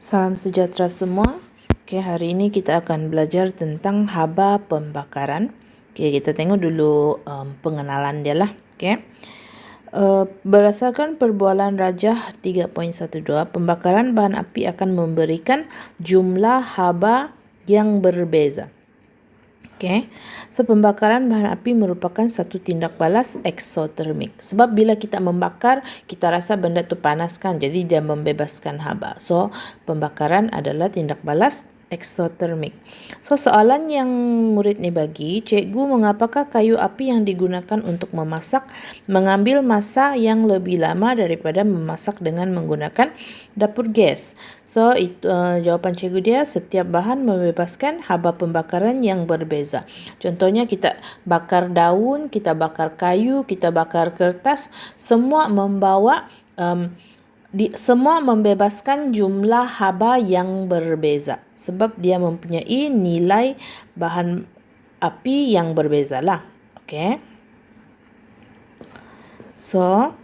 Salam sejahtera semua. Hari ini kita akan belajar tentang haba pembakaran. Kita tengok dulu pengenalan dia lah. Berdasarkan perbualan Rajah 3.12, pembakaran bahan api akan memberikan jumlah haba yang berbeza. So pembakaran bahan api merupakan satu tindak balas eksotermik. Sebab bila kita membakar, kita rasa benda tu panas kan, jadi dia membebaskan haba. So pembakaran adalah tindak balas eksotermik. So soalan yang murid ni bagi, cikgu, mengapakah kayu api yang digunakan untuk memasak mengambil masa yang lebih lama daripada memasak dengan menggunakan dapur gas? So itu jawapan cikgu dia, setiap bahan membebaskan haba pembakaran yang berbeza. Contohnya kita bakar daun, kita bakar kayu, kita bakar kertas, semua membawa semua membebaskan jumlah haba yang berbeza sebab dia mempunyai nilai bahan api yang berbeza lah. So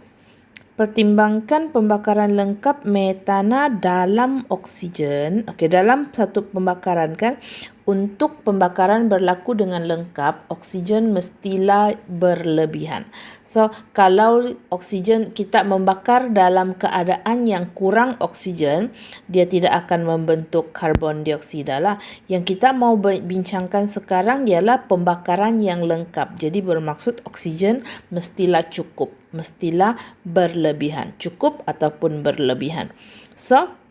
pertimbangkan pembakaran lengkap metana dalam oksigen. Dalam satu pembakaran kan, untuk pembakaran berlaku dengan lengkap, oksigen mestilah berlebihan. So kalau oksigen kita membakar dalam keadaan yang kurang oksigen, dia tidak akan membentuk karbon dioksida lah. Yang kita mau bincangkan sekarang ialah pembakaran yang lengkap. Jadi bermaksud oksigen mestilah cukup, mestilah berlebihan, cukup ataupun berlebihan. So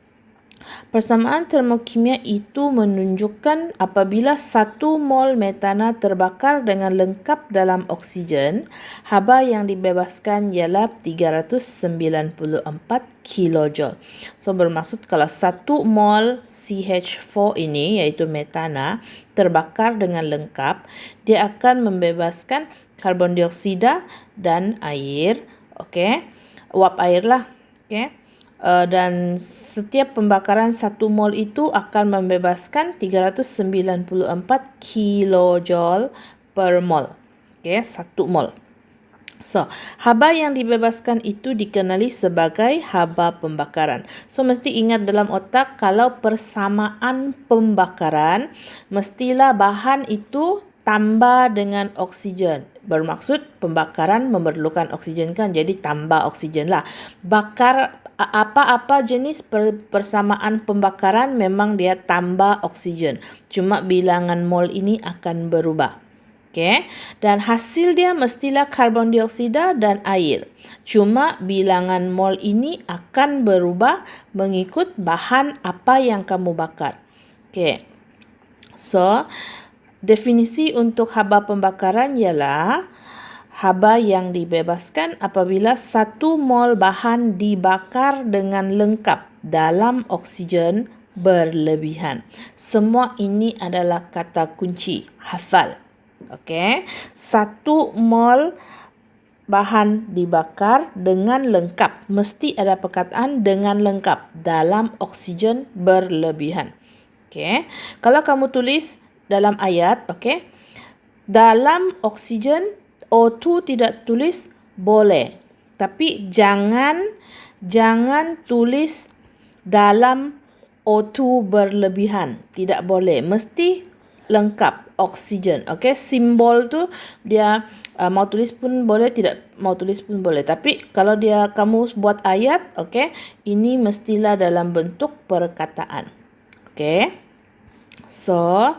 persamaan termokimia itu menunjukkan apabila 1 mol metana terbakar dengan lengkap dalam oksigen, haba yang dibebaskan ialah 394 kilojoule. So bermaksud kalau 1 mol CH4 ini, iaitu metana, terbakar dengan lengkap, dia akan membebaskan karbon dioksida dan air, uap air lah. Dan setiap pembakaran 1 mol itu akan membebaskan 394 kilojoule per mol. 1 mol. So, haba yang dibebaskan itu dikenali sebagai haba pembakaran. So, mesti ingat dalam otak, kalau persamaan pembakaran, mestilah bahan itu tambah dengan oksigen. Bermaksud pembakaran memerlukan oksigen kan, jadi tambah oksigen lah. Bakar apa-apa jenis persamaan pembakaran memang dia tambah oksigen. Cuma bilangan mol ini akan berubah. Dan hasil dia mestilah karbon dioksida dan air. Cuma bilangan mol ini akan berubah mengikut bahan apa yang kamu bakar. So definisi untuk haba pembakaran ialah haba yang dibebaskan apabila 1 mol bahan dibakar dengan lengkap dalam oksigen berlebihan. Semua ini adalah kata kunci, hafal. 1 mol bahan dibakar dengan lengkap. Mesti ada perkataan dengan lengkap dalam oksigen berlebihan. Kalau kamu tulis dalam ayat, dalam oksigen O2 tidak tulis boleh. Tapi jangan tulis dalam O2 berlebihan. Tidak boleh. Mesti lengkap oksigen. Simbol tu dia mau tulis pun boleh, tidak mau tulis pun boleh. Tapi kalau kamu buat ayat, ini mestilah dalam bentuk perkataan. So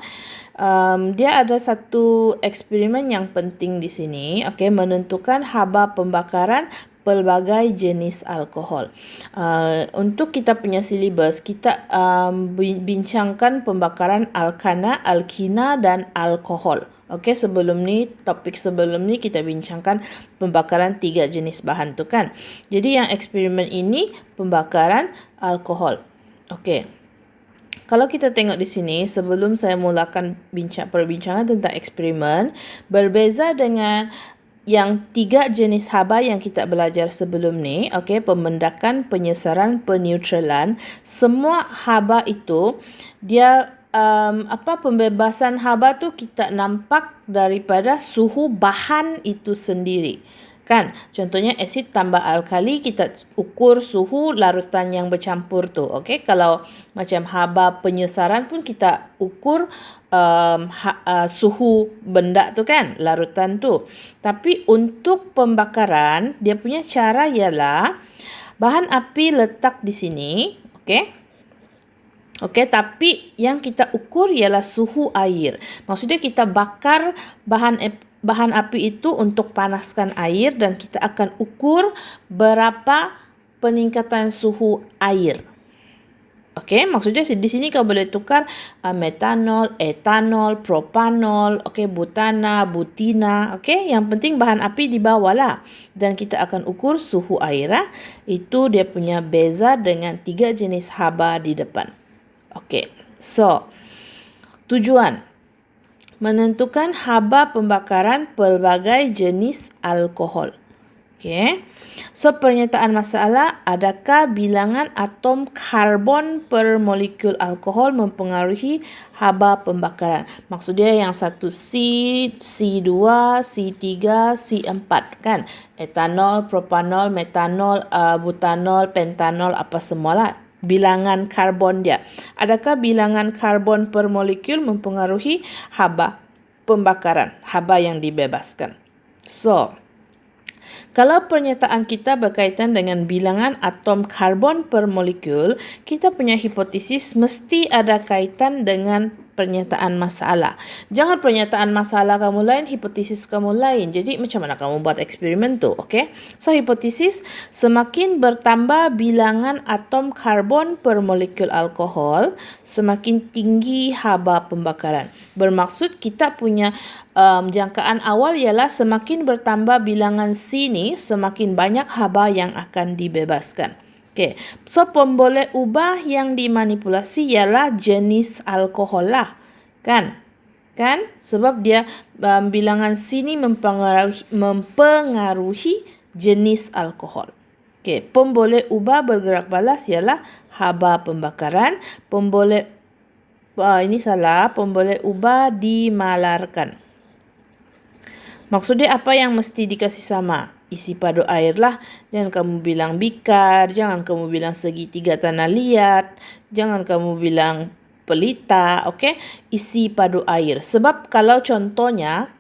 dia ada satu eksperimen yang penting di sini, menentukan haba pembakaran pelbagai jenis alkohol. Untuk kita punya silibus, kita bincangkan pembakaran alkana, alkina dan alkohol. Topik sebelum ni kita bincangkan pembakaran 3 jenis bahan tu kan. Jadi yang eksperimen ini pembakaran alkohol. Kalau kita tengok di sini, sebelum saya mulakan perbincangan tentang eksperimen, berbeza dengan yang 3 jenis haba yang kita belajar sebelum ni, pemendakan, penyesaran, peneutralan, semua haba itu dia pembebasan haba tu kita nampak daripada suhu bahan itu sendiri. Kan? Contohnya asid tambah alkali, kita ukur suhu larutan yang bercampur tu. Okey, kalau macam haba penyesaran pun kita ukur suhu benda tu kan, larutan tu. Tapi untuk pembakaran, dia punya cara ialah bahan api letak di sini, okey. Okey, tapi yang kita ukur ialah suhu air. Maksudnya kita bakar bahan api itu untuk panaskan air dan kita akan ukur berapa peningkatan suhu air. Okey, maksudnya di sini kau boleh tukar metanol, etanol, propanol, okey, butana, butina, okey. Yang penting bahan api di bawah lah. Dan kita akan ukur suhu air. Itu dia punya beza dengan 3 jenis haba di depan. Okey, so tujuan menentukan haba pembakaran pelbagai jenis alkohol. Okey, so pernyataan masalah, adakah bilangan atom karbon per molekul alkohol mempengaruhi haba pembakaran? Maksud dia yang satu C, C2, C3, C4 kan? Etanol, propanol, metanol, butanol, pentanol, apa semualah. Bilangan karbon dia. Adakah bilangan karbon per molekul mempengaruhi haba pembakaran, haba yang dibebaskan? So, kalau pernyataan kita berkaitan dengan bilangan atom karbon per molekul, kita punya hipotesis mesti ada kaitan dengan pernyataan masalah. Jangan pernyataan masalah kamu lain, hipotesis kamu lain. Jadi macam mana kamu buat eksperimen tu, okey? So hipotesis, semakin bertambah bilangan atom karbon per molekul alkohol, semakin tinggi haba pembakaran. Bermaksud kita punya jangkaan awal ialah semakin bertambah bilangan C ni, semakin banyak haba yang akan dibebaskan. Okay. So pemboleh ubah yang dimanipulasi ialah jenis alkohol lah. Kan? Sebab dia bilangan C ni mempengaruhi jenis alkohol. Okay. Pemboleh ubah bergerak balas ialah haba pembakaran. Pemboleh ubah dimalarkan. Maksudnya apa yang mesti dikasih sama? Isi padu air lah. Jangan kamu bilang bikar, jangan kamu bilang segitiga tanah liat, jangan kamu bilang pelita, okey? Isi padu air. Sebab kalau contohnya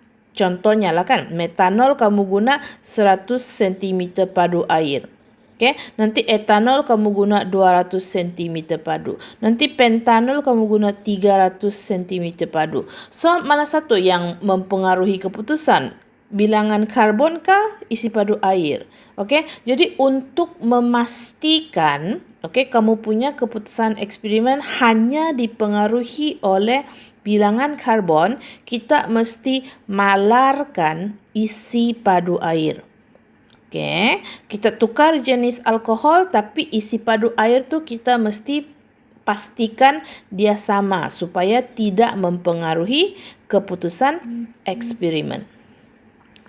lah kan, metanol kamu guna 100 cm padu air. Okay. Nanti etanol kamu guna 200 cm padu. Nanti pentanol kamu guna 300 cm padu. So, mana satu yang mempengaruhi keputusan? Bilangan karbon kah? Isi padu air. Okay. Jadi, untuk memastikan kamu punya keputusan eksperimen hanya dipengaruhi oleh bilangan karbon, kita mesti malarkan isi padu air. Okay. Kita tukar jenis alkohol tapi isi padu air tu kita mesti pastikan dia sama supaya tidak mempengaruhi keputusan eksperimen.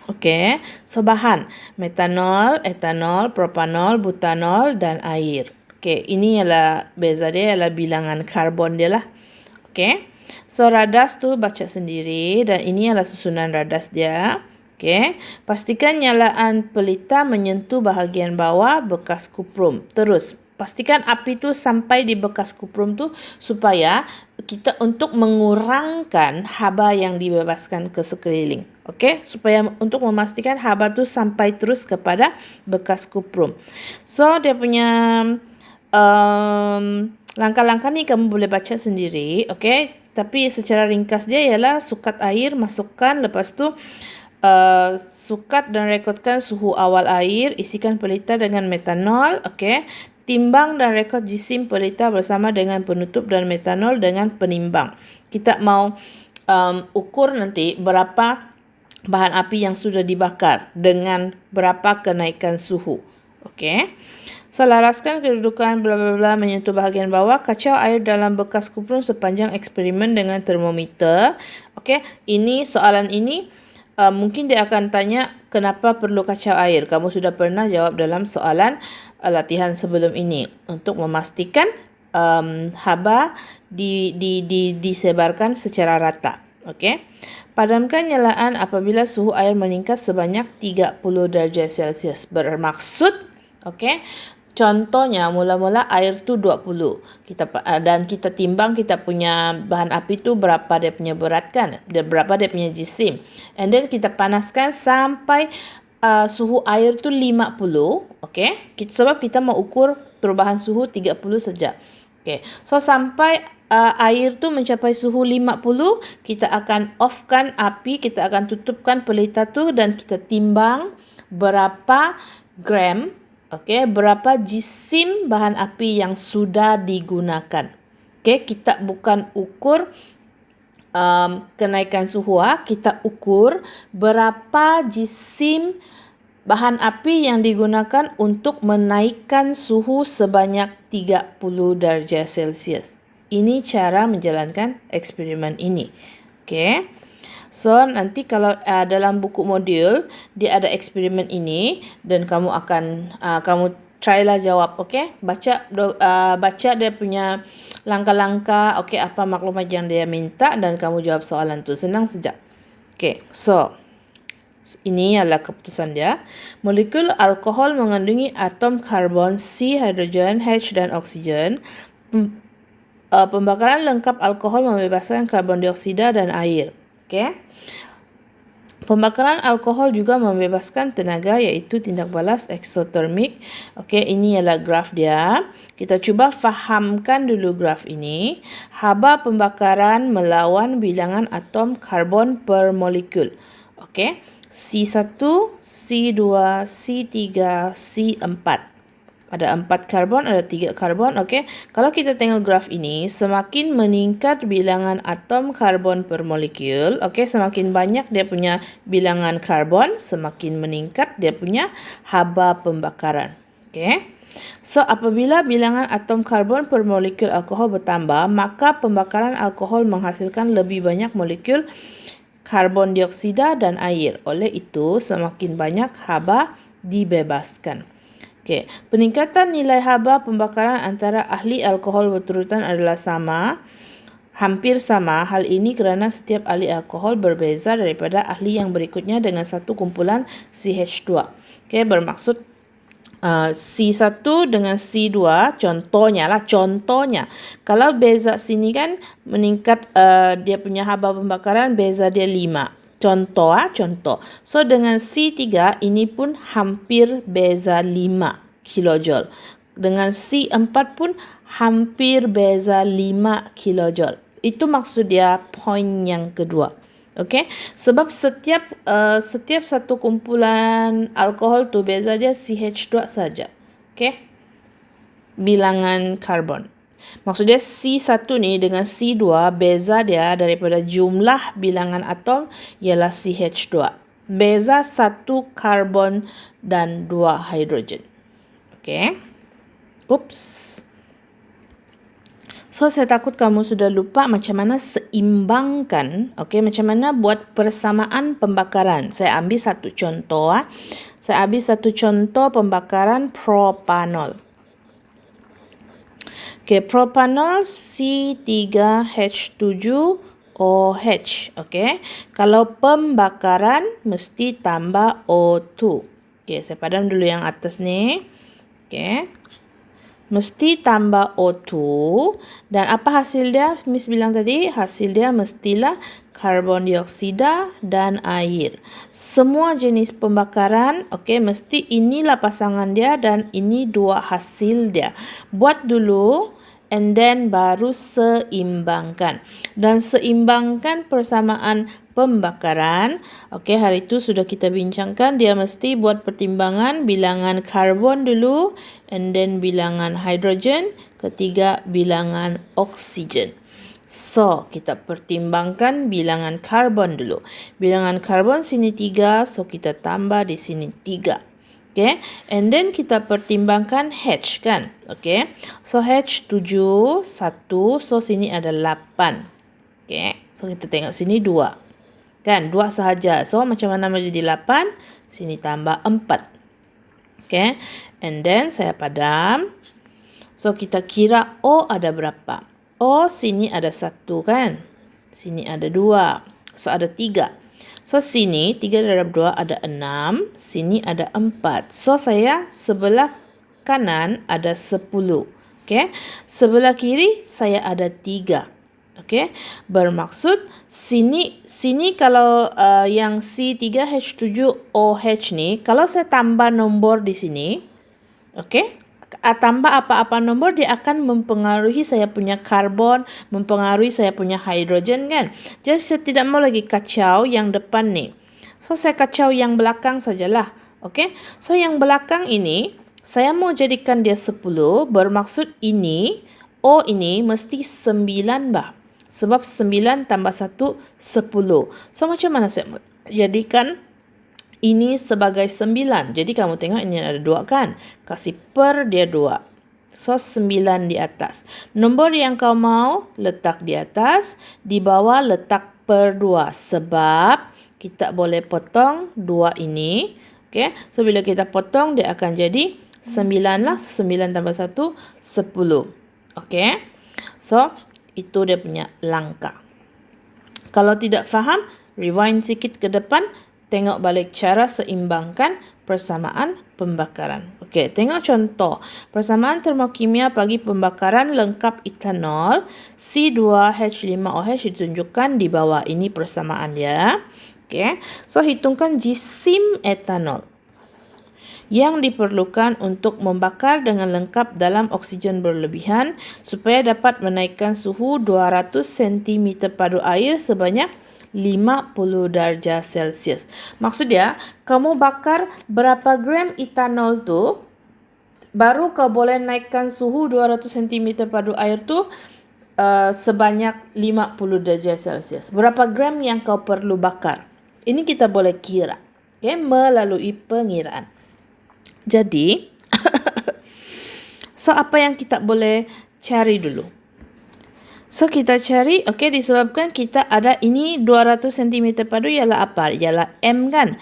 Okey, so bahan metanol, etanol, propanol, butanol dan air. Okey, ini ialah beza dia ialah bilangan karbon dia lah. Okey. So radas tu baca sendiri dan ini ialah susunan radas dia. Okey, pastikan nyalaan pelita menyentuh bahagian bawah bekas kuprum. Terus pastikan api tu sampai di bekas kuprum tu supaya kita untuk mengurangkan haba yang dibebaskan ke sekeliling. Okey, supaya untuk memastikan haba tu sampai terus kepada bekas kuprum. So dia punya langkah-langkah ni kamu boleh baca sendiri, okey? Tapi secara ringkas dia ialah sukat air masukkan, lepas tu sukat dan rekodkan suhu awal air, isikan pelita dengan metanol, okey? Timbang dan rekod jisim pelita bersama dengan penutup dan metanol dengan penimbang. Kita mau ukur nanti berapa bahan api yang sudah dibakar dengan berapa kenaikan suhu. Okey. So, laraskan kedudukan bla bla bla menyentuh bahagian bawah. Kacau air dalam bekas kuprum sepanjang eksperimen dengan termometer. Okey. Soalan ini mungkin dia akan tanya kenapa perlu kacau air. Kamu sudah pernah jawab dalam soalan latihan sebelum ini untuk memastikan haba disebarkan secara rata. Okey. Padamkan nyalaan apabila suhu air meningkat sebanyak 30 darjah Celsius. Bermaksud, okey, contohnya mula-mula air tu 20. Dan kita timbang kita punya bahan api tu berapa dia punya berat kan? Berapa dia punya jisim. And then kita panaskan sampai suhu air tu 50, okey? Sebab kita mau ukur perubahan suhu 30 saja. Okey. So sampai air tu mencapai suhu 50, kita akan offkan api, kita akan tutupkan pelita tu dan kita timbang berapa gram, okey, berapa jisim bahan api yang sudah digunakan. Okey, kita bukan ukur kenaikan suhu, kita ukur berapa jisim bahan api yang digunakan untuk menaikkan suhu sebanyak 30 darjah Celsius. Ini cara menjalankan eksperimen ini. Okey. So, nanti kalau dalam buku modul, dia ada eksperimen ini dan kamu akan kamu try lah jawab, okey? Baca dia punya langkah-langkah, okey, apa maklumat yang dia minta dan kamu jawab soalan tu. Senang saja. Okey, so ini adalah keputusan dia. Molekul alkohol mengandungi atom karbon, C, hidrogen, H dan oksigen. Pembakaran lengkap alkohol membebaskan karbon dioksida dan air. Okey. Pembakaran alkohol juga membebaskan tenaga iaitu tindak balas eksotermik. Okey, ini ialah graf dia. Kita cuba fahamkan dulu graf ini. Haba pembakaran melawan bilangan atom karbon per molekul. Okey. C1, C2, C3, C4. Ada 4 karbon, ada 3 karbon. Okey. Kalau kita tengok graf ini, semakin meningkat bilangan atom karbon per molekul, okey, semakin banyak dia punya bilangan karbon, semakin meningkat dia punya haba pembakaran. Okey. So, apabila bilangan atom karbon per molekul alkohol bertambah, maka pembakaran alkohol menghasilkan lebih banyak molekul karbon dioksida dan air. Oleh itu, semakin banyak haba dibebaskan. Okey, peningkatan nilai haba pembakaran antara ahli alkohol berurutan adalah sama, hampir sama. Hal ini kerana setiap ahli alkohol berbeza daripada ahli yang berikutnya dengan satu kumpulan CH2. Okey, bermaksud C1 dengan C2, contohnya. Kalau beza sini kan meningkat dia punya haba pembakaran, beza dia 5. Contoh. So, dengan C3, ini pun hampir beza 5 kilojoule. Dengan C4 pun hampir beza 5 kilojoule. Itu maksud dia poin yang kedua. Okey, sebab setiap satu kumpulan alkohol tu beza dia CH2 saja. Okey, bilangan karbon. Maksudnya C1 ni dengan C2 beza dia daripada jumlah bilangan atom ialah CH2. Beza 1 karbon dan 2 hidrogen. Okey. Oops. So, saya takut kamu sudah lupa macam mana seimbangkan, okey, macam mana buat persamaan pembakaran. Saya ambil satu contoh. Saya ambil satu contoh pembakaran propanol. Okey, propanol C3H7OH. Okey, kalau pembakaran mesti tambah O2. Okey, saya padam dulu yang atas ni. Okey. Mesti tambah O2 dan apa hasil dia? Miss bilang tadi, hasil dia mestilah karbon dioksida dan air. Semua jenis pembakaran, okey, mesti inilah pasangan dia dan ini dua hasil dia. Buat dulu and then baru seimbangkan. Dan seimbangkan persamaan pembakaran. Okey, hari itu sudah kita bincangkan, dia mesti buat pertimbangan bilangan karbon dulu and then bilangan hidrogen, ketiga bilangan oksigen. So, kita pertimbangkan bilangan karbon dulu. Bilangan karbon sini 3, so kita tambah di sini 3. Okay, and then kita pertimbangkan H kan. Okay, so H 7, 1, so sini ada 8. Okay, so kita tengok sini 2. Kan, 2 sahaja. So, macam mana menjadi 8? Sini tambah 4. Okay, and then saya padam. So, kita kira O ada berapa? O sini ada 1 kan. Sini ada 2. So, ada 3. So, sini 3 darab 2 ada 6. Sini ada 4. So, saya sebelah kanan ada 10. Okay. Sebelah kiri saya ada 3. Okay. Bermaksud sini kalau yang C3H7OH ni, kalau saya tambah nombor di sini, okay, tambah apa-apa nombor, dia akan mempengaruhi saya punya karbon, mempengaruhi saya punya hidrogen kan. Jadi saya tidak mau lagi kacau yang depan ni. So saya kacau yang belakang sajalah. Okay. So yang belakang ini saya mau jadikan dia 10. Bermaksud ini O ini mesti 9 bah. Sebab 9 tambah 1 10. So macam mana saya jadikan ini sebagai 9. Jadi kamu tengok ini ada 2 kan. Kasih per dia 2. So 9 di atas. Nombor yang kau mau letak di atas. Di bawah letak per 2. Sebab kita boleh potong 2 ini. Okay. So bila kita potong dia akan jadi 9 lah. So 9 tambah 1 10. Okay. So itu dia punya langkah. Kalau tidak faham, rewind sikit ke depan. Tengok balik cara seimbangkan persamaan pembakaran. Okey, tengok contoh. Persamaan termokimia bagi pembakaran lengkap etanol C2H5OH ditunjukkan di bawah. Ini persamaan dia. Okey, so hitungkan jisim etanol yang diperlukan untuk membakar dengan lengkap dalam oksigen berlebihan supaya dapat menaikkan suhu 200 cm padu air sebanyak 50 darjah Celsius. Maksudnya, kamu bakar berapa gram etanol tu, baru kau boleh naikkan suhu 200 cm padu air tu sebanyak 50 darjah Celsius. Berapa gram yang kau perlu bakar? Ini kita boleh kira. Okay, melalui pengiraan. Jadi, so apa yang kita boleh cari dulu? So kita cari, okay, disebabkan kita ada ini 200 cm padu ialah apa? Ialah M kan?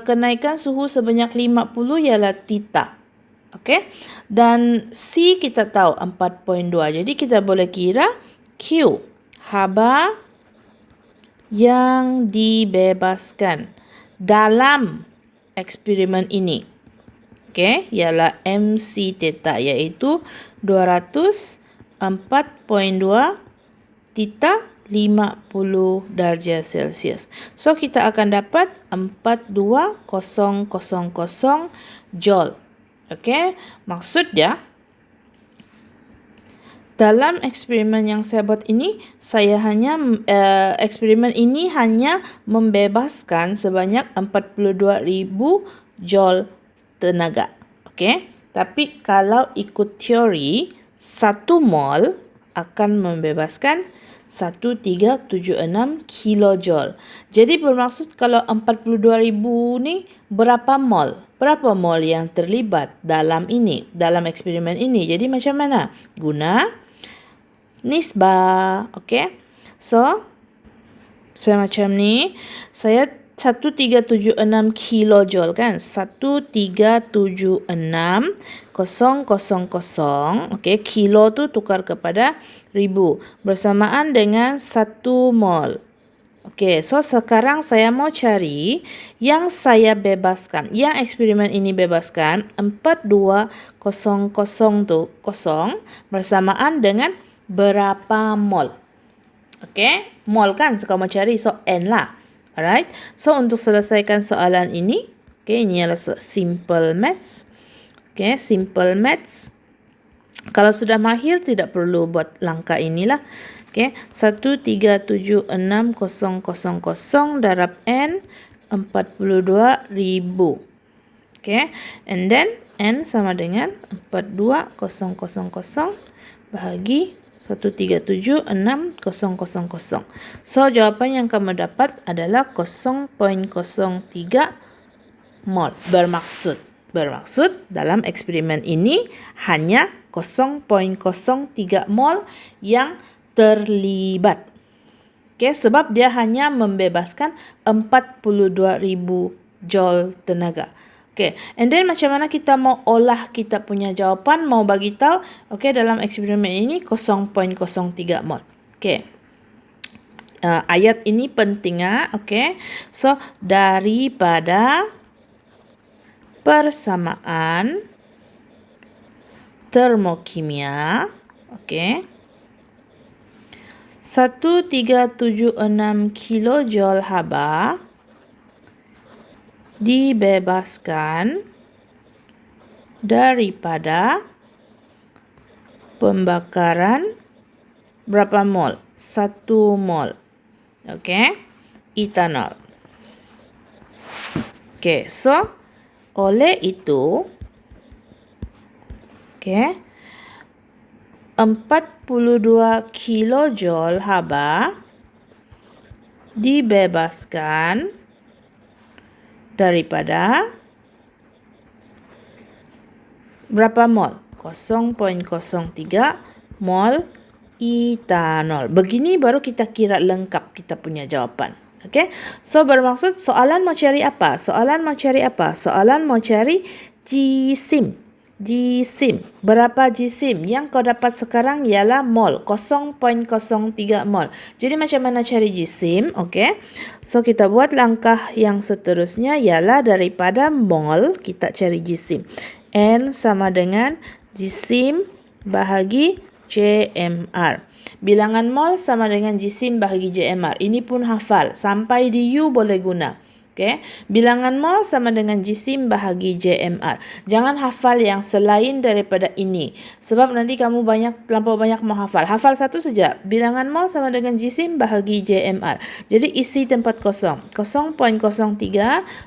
Kenaikan suhu sebanyak 50 ialah theta. Okay? Dan C kita tahu 4.2. Jadi kita boleh kira Q, haba yang dibebaskan dalam eksperimen ini. Okay, ialah MC theta, iaitu 204.2 theta 50 darjah Celsius. So kita akan dapat 42000 joule. Okay, maksudnya dalam eksperimen yang saya buat ini, eksperimen ini hanya membebaskan sebanyak 42,000 joule tenaga. Okay? Tapi kalau ikut teori, 1 mol akan membebaskan 1376 kilojoule. Jadi bermaksud kalau 42,000 ni berapa mol? Berapa mol yang terlibat dalam ini, dalam eksperimen ini? Jadi macam mana? Guna nisbah. Okay? So, saya macam ni. Saya 1376 kilojoule kan? 1376,000. Okay, kilo tu tukar kepada ribu. Bersamaan dengan 1 mol. Okay, so sekarang saya mau cari yang saya bebaskan. Yang eksperimen ini bebaskan 4200 tu kosong bersamaan dengan berapa mol. Okay, mol kan? Sekarang mau cari, so N lah. Alright, so untuk selesaikan soalan ini, okay, ini adalah simple maths. Okay, simple maths. Kalau sudah mahir, tidak perlu buat langkah inilah. Okay, 1376,000 darab N 42,000. Okay, and then N sama dengan 42,000 bahagi 1376000. So jawapan yang kamu dapat adalah 0.03 mol. Bermaksud dalam eksperimen ini hanya 0.03 mol yang terlibat. Okay, sebab dia hanya membebaskan 42,000 joule tenaga. Okay, and then macam mana kita mau olah kita punya jawapan, mau bagi tahu, okay, dalam eksperimen ini 0.03 mol. Okay, ayat ini penting okey. So daripada persamaan termokimia, okey, 1376 kilojoule haba dibebaskan daripada pembakaran berapa mol? 1 mol. Okey, etanol. Okey, so oleh itu, okey, 42 kilojoule haba dibebaskan daripada berapa mol? 0.03 mol etanol. Begini baru kita kira lengkap kita punya jawapan. Okey. So bermaksud soalan mau cari apa? Soalan mau cari jisim. Berapa jisim? Yang kau dapat sekarang ialah mol, 0.03 mol. Jadi macam mana cari jisim? Okey. So kita buat langkah yang seterusnya ialah daripada mol kita cari jisim. N sama dengan jisim bahagi JMR. Bilangan mol sama dengan jisim bahagi JMR. Ini pun hafal. Sampai di U boleh guna. Okay. Bilangan mol sama dengan jisim bahagi JMR. Jangan hafal yang selain daripada ini. Sebab nanti kamu terlampau banyak menghafal. Hafal satu saja. Bilangan mol sama dengan jisim bahagi JMR. Jadi isi tempat kosong. 0.03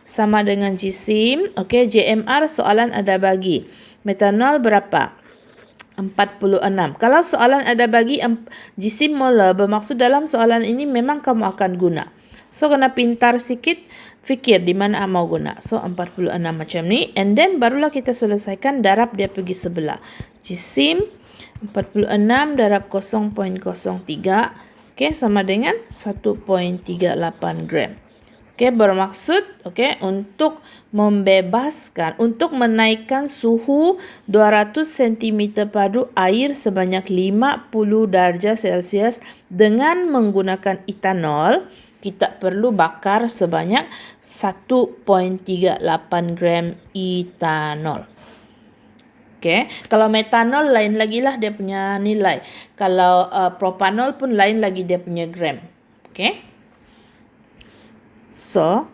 sama dengan jisim. Okay. JMR soalan ada bagi. Metanol berapa? 46. Kalau soalan ada bagi jisim molar, bermaksud dalam soalan ini memang kamu akan guna. So kena pintar sikit, fikir di mana mau guna. So 46 macam ni, and then barulah kita selesaikan darab dia pergi sebelah. Jisim 46 darab 0.03, okay, sama dengan 1.38 gram. Okay, bermaksud untuk membebaskan, untuk menaikkan suhu 200 cm padu air sebanyak 50 darjah Celsius dengan menggunakan etanol, kita perlu bakar sebanyak 1.38 gram etanol. Okay. Kalau metanol lain lagi lah dia punya nilai. Kalau propanol pun lain lagi dia punya gram. Okay. So,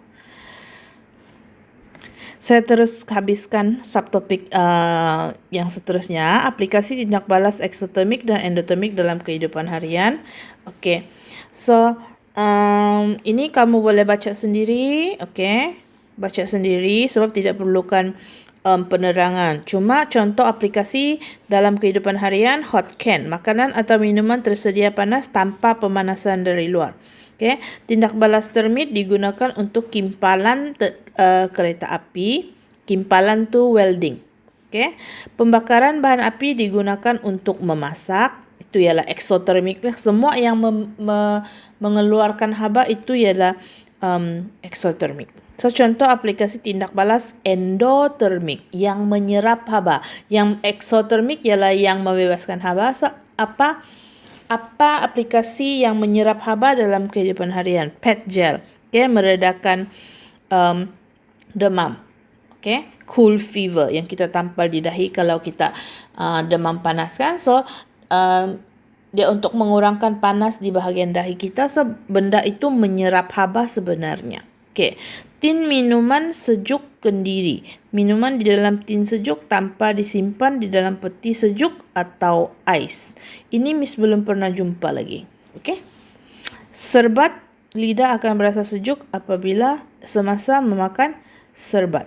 saya terus habiskan subtopik yang seterusnya. Aplikasi tindak balas eksotermik dan endotermik dalam kehidupan harian. Okay. So, ini kamu boleh baca sendiri. Okay. Baca sendiri sebab tidak perlukan penerangan. Cuma contoh aplikasi dalam kehidupan harian, hot can. Makanan atau minuman tersedia panas tanpa pemanasan dari luar. Okay. Tindak balas termit digunakan untuk kimpalan kereta api. Kimpalan tu welding. Okay. Pembakaran bahan api digunakan untuk memasak. Itu ialah eksotermik. Semua yang mengeluarkan haba itu ialah eksotermik. So contoh aplikasi tindak balas endotermik yang menyerap haba. Yang eksotermik ialah yang membebaskan haba. So, apa aplikasi yang menyerap haba dalam kehidupan harian? Pet gel, okay, meredakan demam, okay, cool fever yang kita tampal di dahi kalau kita demam panas kan. So dia untuk mengurangkan panas di bahagian dahi kita. So benda itu menyerap haba sebenarnya. Okay. Tin minuman sejuk kendiri. Minuman di dalam tin sejuk tanpa disimpan di dalam peti sejuk atau ais. Ini Miss belum pernah jumpa lagi. Okay. Serbat, lidah akan berasa sejuk apabila semasa memakan serbat.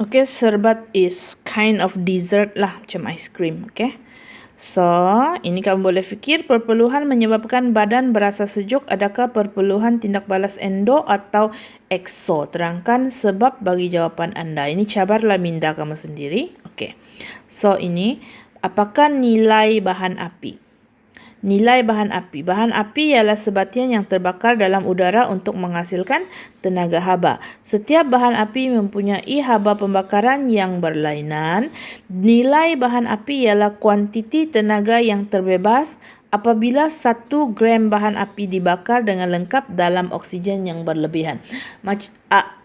Okay, serbat is kind of dessert lah, macam ice cream. Okay. So, ini kamu boleh fikir perpeluhan menyebabkan badan berasa sejuk. Adakah perpeluhan tindak balas endo atau ekso? Terangkan sebab bagi jawapan anda. Ini cabarlah minda kamu sendiri. Okey. So, ini apakah nilai bahan api? Nilai bahan api. Bahan api ialah sebatian yang terbakar dalam udara untuk menghasilkan tenaga haba. Setiap bahan api mempunyai haba pembakaran yang berlainan. Nilai bahan api ialah kuantiti tenaga yang terbebas apabila 1 gram bahan api dibakar dengan lengkap dalam oksigen yang berlebihan.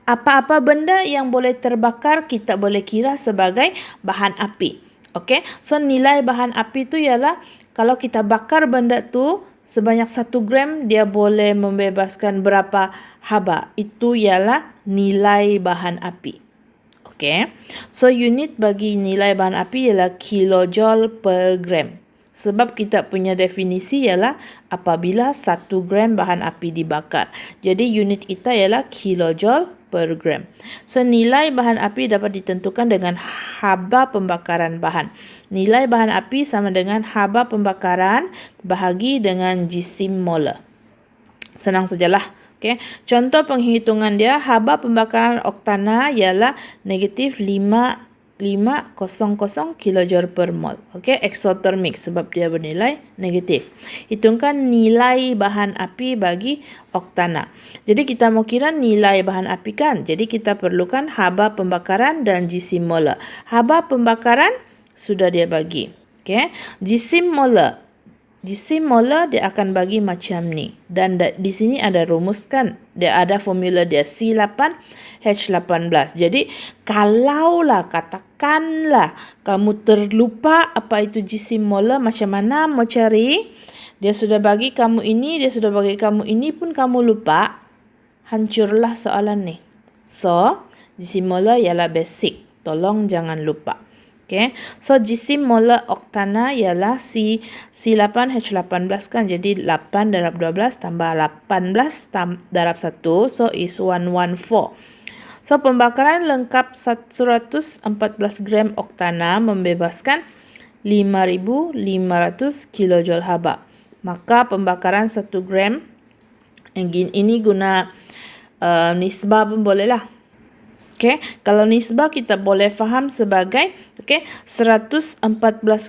Apa-apa benda yang boleh terbakar kita boleh kira sebagai bahan api. Okey, so nilai bahan api tu ialah kalau kita bakar benda tu sebanyak 1 gram, dia boleh membebaskan berapa haba. Itu ialah nilai bahan api. Okey, so unit bagi nilai bahan api ialah kilojoule per gram. Sebab kita punya definisi ialah apabila 1 gram bahan api dibakar. Jadi unit kita ialah kilojoule per gram. So nilai bahan api dapat ditentukan dengan haba pembakaran bahan. Nilai bahan api sama dengan haba pembakaran bahagi dengan jisim molar. Senang sajalah. Okay. Contoh penghitungan dia, haba pembakaran oktana ialah negatif 500 kilojoule per mol. Okay, exothermic sebab dia bernilai negatif. Hitungkan nilai bahan api bagi oktana. Jadi kita mau kira nilai bahan api kan. Jadi kita perlukan haba pembakaran dan jisim molar. Haba pembakaran sudah dia bagi. Okay. Jisim molar dia akan bagi macam ni. Dan di sini ada rumus kan. Dia ada formula dia C8H18. Jadi kalaulah katakanlah kamu terlupa apa itu jisim molar, macam mana mau cari? Dia sudah bagi kamu ini, dia sudah bagi kamu ini pun kamu lupa. Hancurlah soalan ni. So, jisim molar ialah basic. Tolong jangan lupa. Okay. So jisim molar oktana ialah C8H18 kan. Jadi 8 darab 12 tambah 18 darab 1. So is 114. So pembakaran lengkap 114 gram oktana membebaskan 5,500 kilojoule haba. Maka pembakaran 1 gram ini guna nisbah pun boleh lah. Okay, kalau nisbah kita boleh faham sebagai 114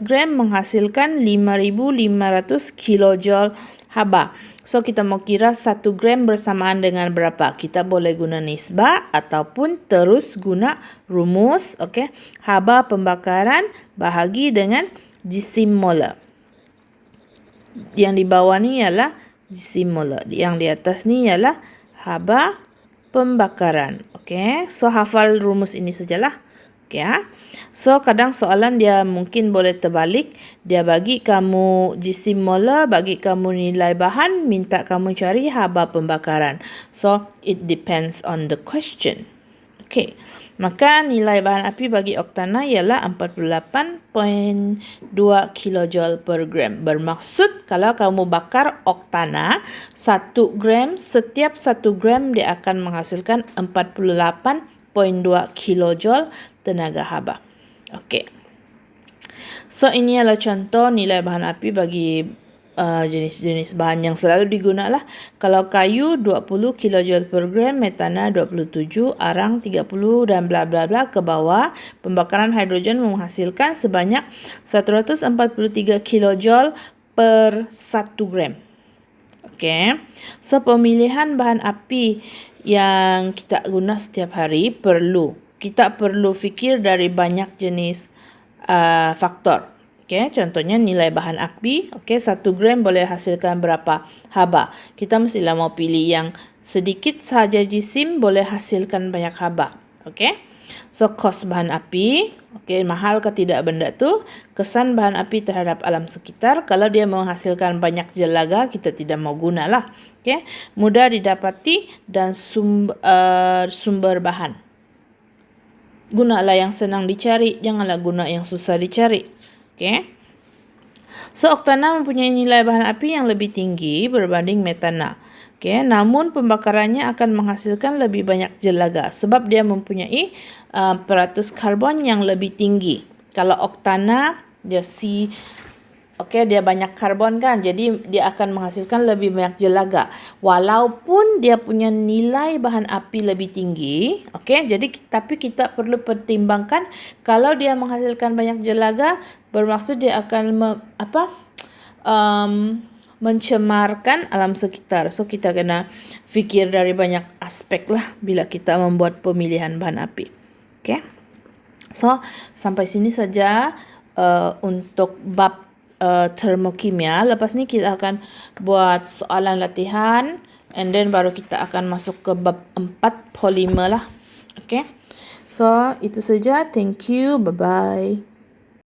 gram menghasilkan 5,500 kilojoule haba. So kita mau kira 1 gram bersamaan dengan berapa? Kita boleh guna nisbah ataupun terus guna rumus. Okay, haba pembakaran bahagi dengan jisim molar. Yang di bawah ni ialah jisim molar. Yang di atas ni ialah haba pembakaran. Okey, so hafal rumus ini sajalah. Okey ya. So kadang soalan dia mungkin boleh terbalik. Dia bagi kamu jisim molar, bagi kamu nilai bahan, minta kamu cari haba pembakaran. So it depends on the question. Okey. Maka nilai bahan api bagi oktana ialah 48.2 kilojoule per gram. Bermaksud kalau kamu bakar oktana 1 gram, setiap 1 gram dia akan menghasilkan 48.2 kilojoule tenaga haba. Okey. So ini adalah contoh nilai bahan api bagi jenis-jenis bahan yang selalu digunakan lah. Kalau kayu 20 kilojoule per gram, metana 27, arang 30 dan bla bla bla ke bawah. Pembakaran hidrogen menghasilkan sebanyak 143 kilojoule per 1 gram. Okey. So pemilihan bahan api yang kita guna setiap hari kita perlu fikir dari banyak jenis faktor. Okay, contohnya nilai bahan api. Okay, 1 gram boleh hasilkan berapa haba. Kita mestilah mau pilih yang sedikit sahaja jisim boleh hasilkan banyak haba. Okay, so kos bahan api. Okay, mahal ke tidak benda tu. Kesan bahan api terhadap alam sekitar. Kalau dia menghasilkan banyak jelaga, kita tidak mau gunalah. Okay, mudah didapati dan sumber bahan. Gunalah yang senang dicari, janganlah guna yang susah dicari. Okay. So oktana mempunyai nilai bahan api yang lebih tinggi berbanding metana. Okay. Namun pembakarannya akan menghasilkan lebih banyak jelaga sebab dia mempunyai peratus karbon yang lebih tinggi. Kalau oktana dia dia banyak karbon kan, jadi dia akan menghasilkan lebih banyak jelaga. Walaupun dia punya nilai bahan api lebih tinggi, tapi kita perlu pertimbangkan kalau dia menghasilkan banyak jelaga, bermaksud dia akan mencemarkan alam sekitar. So kita kena fikir dari banyak aspek lah bila kita membuat pemilihan bahan api. Okay. So sampai sini saja untuk bab termokimia. Lepas ni kita akan buat soalan latihan and then baru kita akan masuk ke bab 4 polimer lah. Okay. So, itu saja. Thank you. Bye-bye.